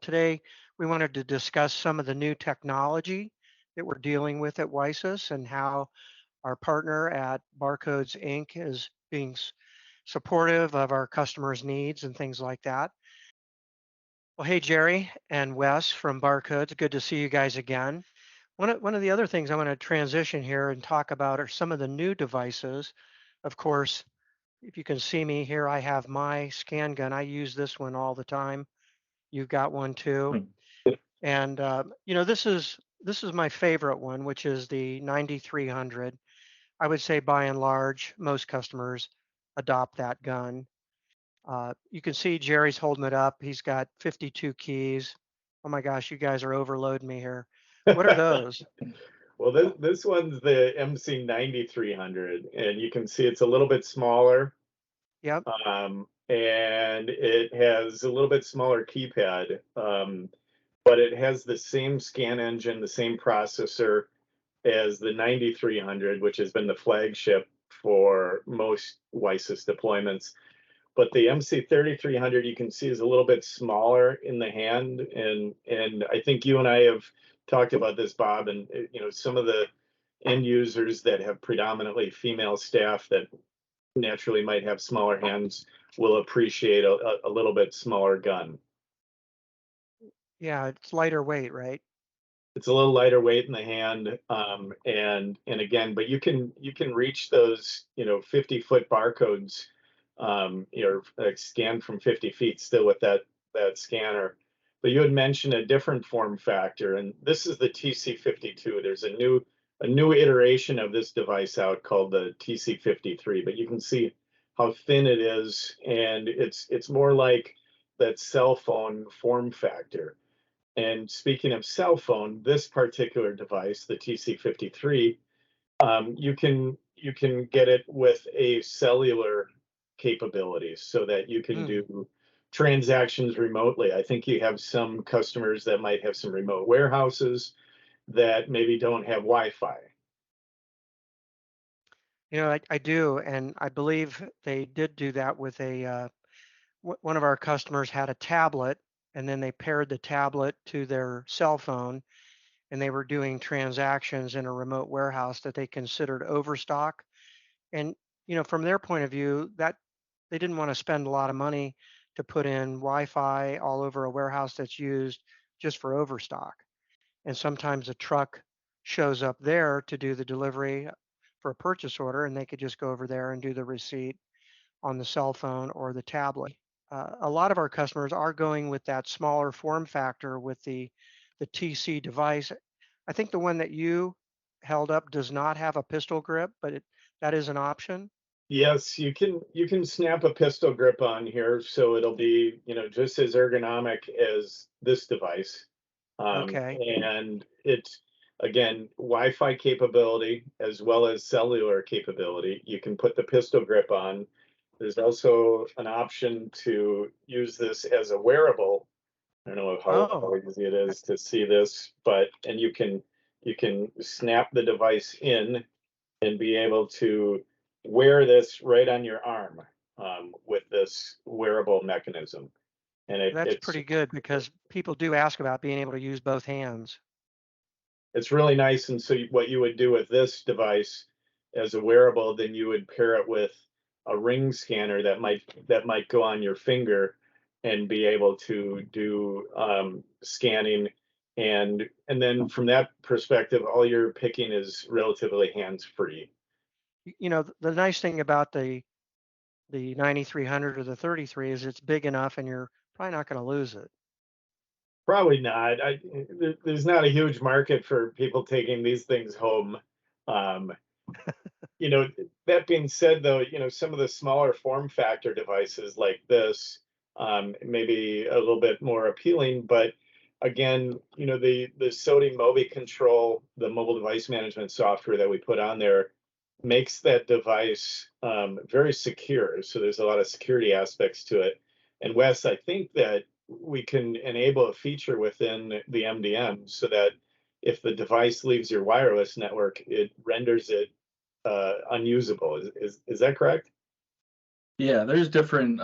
Today, we wanted to discuss some of the new technology that we're dealing with at WiSys and how our partner at Barcodes Inc. is being supportive of our customers' needs and things like that. Well, hey, Gerry and Wes from Barcodes, good to see you guys again. One of the other things I want to transition here and talk about are some of the new devices. Of course, if you can see me here, I have my scan gun. I use this one all the time. You've got one too. And this is my favorite one, which is the 9300. I would say by and large, most customers adopt that gun. You can see Gerry's holding it up. He's got 52 keys. Oh my gosh, you guys are overloading me here. What are those? Well, this one's the MC 9300, and you can see it's a little bit smaller, Yep. and it has a little bit smaller keypad, but it has the same scan engine, the same processor as the 9300, which has been the flagship for most WiSys deployments. But the MC 3300 you can see is a little bit smaller in the hand, and I think you and I have talked about this, Bob, and some of the end users that have predominantly female staff that naturally might have smaller hands will appreciate a little bit smaller gun. Yeah, it's lighter weight, right? It's a little lighter weight in the hand, and again, but you can reach those 50-foot barcodes, like scan from 50 feet still with that scanner. But you had mentioned a different form factor, and this is the TC52. There's a new iteration of this device out called the TC53, but you can see how thin it is, and it's more like that cell phone form factor. And speaking of cell phone, this particular device, the TC53, you can get it with a cellular capability so that you can do transactions remotely. I think you have some customers that might have some remote warehouses that maybe don't have Wi-Fi. I do, and I believe they did do that with one of our customers had a tablet, and then they paired the tablet to their cell phone, and they were doing transactions in a remote warehouse that they considered overstock. And from their point of view, that they didn't want to spend a lot of money to put in Wi-Fi all over a warehouse that's used just for overstock. And sometimes a truck shows up there to do the delivery for a purchase order, and they could just go over there and do the receipt on the cell phone or the tablet. A lot of our customers are going with that smaller form factor with the TC device. I think the one that you held up does not have a pistol grip, but that is an option. Yes, you can snap a pistol grip on here, so it'll be just as ergonomic as this device. Okay. And it's, again, Wi-Fi capability as well as cellular capability. You can put the pistol grip on. There's also an option to use this as a wearable. I don't know how Oh, easy it is to see this, and you can snap the device in and be able to wear this right on your arm, with this wearable mechanism. And that's pretty good because people do ask about being able to use both hands. it's really nice. And so what you would do with this device as a wearable, then you would pair it with a ring scanner that might go on your finger and be able to do scanning. And then from that perspective, all you're picking is relatively hands-free. The nice thing about the 9300 or the 33 is it's big enough and you're probably not going to lose it. Probably not. There's not a huge market for people taking these things home. Um, that being said, though, some of the smaller form factor devices like this, maybe a little bit more appealing. But again, the SOTI Mobi Control, the mobile device management software that we put on there, makes that device very secure. So there's a lot of security aspects to it. And Wes, I think that we can enable a feature within the MDM so that if the device leaves your wireless network, it renders it unusable. Is that correct? Yeah, there's different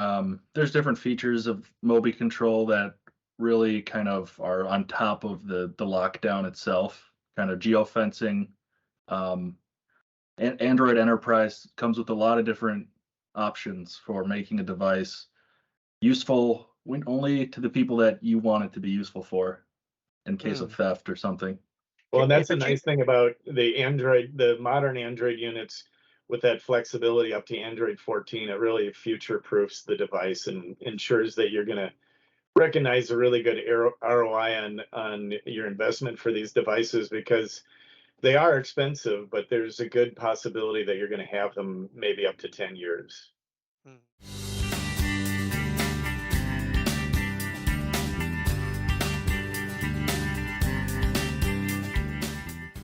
features of Mobi Control that really kind of are on top of the lockdown itself, kind of geofencing. Um, and Android Enterprise comes with a lot of different options for making a device useful when only to the people that you want it to be useful for in case of Mm. theft or something. Well, and that's the But you, nice thing about the modern Android units with that flexibility up to Android 14. It really future proofs the device and ensures that you're going to recognize a really good ROI on your investment for these devices, because they are expensive, but there's a good possibility that you're going to have them maybe up to 10 years. mm.